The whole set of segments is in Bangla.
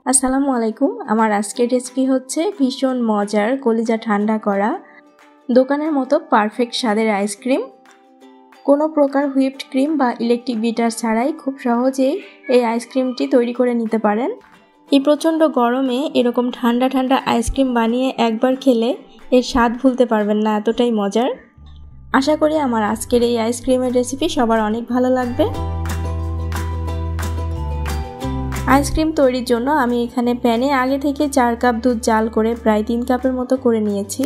আসসালামু আলাইকুম। আমার আজকের রেসিপি হচ্ছে ভীষণ মজার কলিজা ঠান্ডা করা দোকানের মতো পারফেক্ট স্বাদের আইসক্রিম। কোনো প্রকার হুইপড ক্রিম বা ইলেকট্রিক বিটার ছাড়াই খুব সহজেই এই আইসক্রিমটি তৈরি করে নিতে পারেন। এই প্রচণ্ড গরমে এরকম ঠান্ডা ঠান্ডা আইসক্রিম বানিয়ে একবার খেলে এর স্বাদ ভুলতে পারবেন না, এতটাই মজার। আশা করি আমার আজকের এই আইসক্রিমের রেসিপি সবার অনেক ভালো লাগবে। আইসক্রিম তৈরির জন্য আমি এখানে প্যানে আগে থেকে 4 কাপ দুধ জাল করে প্রায় 3 কাপের মতো করে নিয়েছি।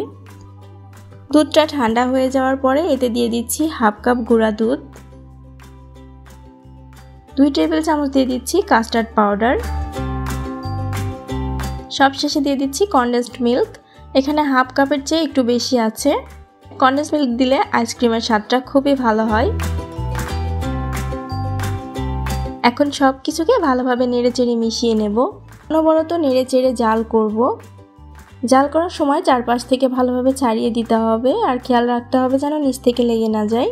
দুধটা ঠান্ডা হয়ে যাওয়ার পরে এতে দিয়ে দিচ্ছি হাফ কাপ গুঁড়া দুধ, 2 টেবিল চামচ দিয়ে দিচ্ছি কাস্টার্ড পাউডার, সবশেষে দিয়ে দিচ্ছি কনডেন্সড মিল্ক। এখানে হাফ কাপের চেয়ে একটু বেশি আছে। কনডেন্সড মিল্ক দিলে আইসক্রিমের স্বাদটা খুবই ভালো হয়। এখন সব কিছুকে ভালোভাবে নেড়েচেড়ে মিশিয়ে নেব। অনবরত নেড়েচেড়ে জাল করব। জাল করার সময় চারপাশ থেকে ভালোভাবে ছাড়িয়ে দিতে হবে আর খেয়াল রাখতে হবে যেন নিচ থেকে লেগে না যায়।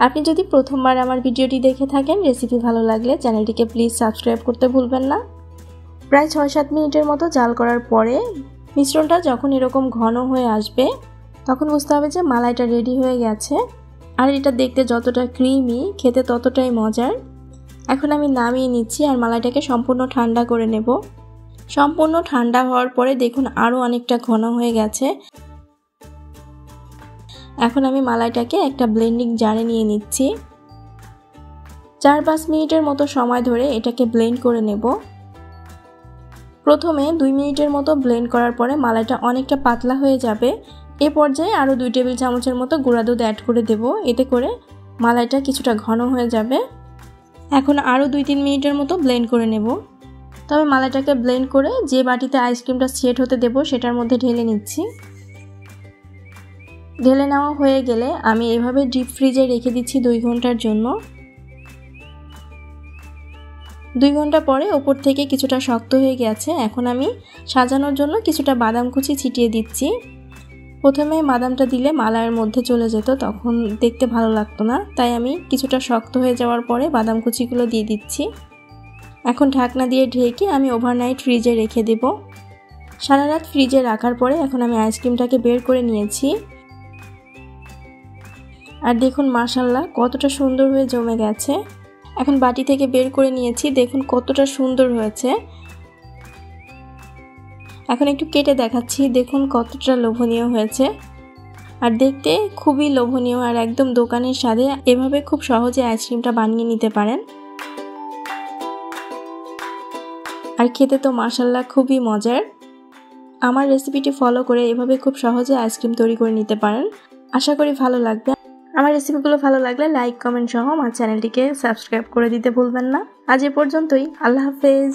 আপনি যদি প্রথমবার আমার ভিডিওটি দেখে থাকেন, রেসিপি ভালো লাগলে চ্যানেলটিকে প্লিজ সাবস্ক্রাইব করতে ভুলবেন না। প্রায় 6-7 মিনিটের মতো জাল করার পরে মিশ্রণটা যখন এরকম ঘন হয়ে আসবে তখন বুঝতে হবে যে মালাইটা রেডি হয়ে গেছে। আর এটা দেখতে যতটা ক্রিমি, খেতে ততটাই মজার। এখন আমি নামিয়ে নিচ্ছি আর মালাইটাকে সম্পূর্ণ ঠান্ডা করে নেব। সম্পূর্ণ ঠান্ডা হওয়ার পরে দেখুন আরও অনেকটা ঘন হয়ে গেছে। এখন আমি মালাইটাকে একটা ব্লেন্ডিং জারে নিয়ে নিচ্ছি। 4-5 মিনিটের মতো সময় ধরে এটাকে ব্লেন্ড করে নেব। প্রথমে 2 মিনিটের মতো ব্লেন্ড করার পরে মালাইটা অনেকটা পাতলা হয়ে যাবে। এ পর্যায়ে আরও 2 টেবিল চামচের মতো গুঁড়া দুধ অ্যাড করে দেব, এতে করে মালাইটা কিছুটা ঘন হয়ে যাবে। এখন আরও 2-3 মিনিটের মতো ব্লেন্ড করে নেব। তবে মালাইটাকে ব্লেন্ড করে যে বাটিতে আইসক্রিমটা সেট হতে দেব সেটার মধ্যে ঢেলে নিচ্ছি। ঢেলে নেওয়া হয়ে গেলে আমি এভাবে ডিপ ফ্রিজে রেখে দিচ্ছি 2 ঘন্টার জন্য। 2 ঘন্টা পরে ওপর থেকে কিছুটা শক্ত হয়ে গেছে। এখন আমি সাজানোর জন্য কিছুটা বাদাম কুচি ছিটিয়ে দিচ্ছি। প্রথমে বাদামটা দিলে মালাইয়ের মধ্যে চলে যেত, তখন দেখতে ভালো লাগতো না, তাই আমি কিছুটা শক্ত হয়ে যাওয়ার পরে বাদাম কুচিগুলো দিয়ে দিচ্ছি। এখন ঢাকনা দিয়ে ঢেকে আমি ওভারনাইট ফ্রিজে রেখে দেব। সারা রাত ফ্রিজে রাখার পরে এখন আমি আইসক্রিমটাকে বের করে নিয়েছি। আর দেখুন মাশাআল্লাহ কতটা সুন্দর হয়ে জমে গেছে। এখন বাটি থেকে বের করে নিয়েছি, দেখুন কতটা সুন্দর হয়েছে। এখন একটু কেটে দেখাচ্ছি, দেখুন কতটা লোভনীয় হয়েছে। আর দেখতে খুবই লোভনীয় আর একদম দোকানের স্বাদে। এভাবে খুব সহজে আইসক্রিমটা বানিয়ে নিতে পারেন। আর খেতে তো মাশাআল্লাহ খুবই মজার। আমার রেসিপিটি ফলো করে এভাবে খুব সহজে আইসক্রিম তৈরি করে নিতে পারেন। আশা করি ভালো লাগবে। আমার রেসিপিগুলো ভালো লাগলে লাইক, কমেন্ট সহ আমার চ্যানেলটিকে সাবস্ক্রাইব করে দিতে ভুলবেন না। আজ এ পর্যন্তই। আল্লাহ হাফেজ।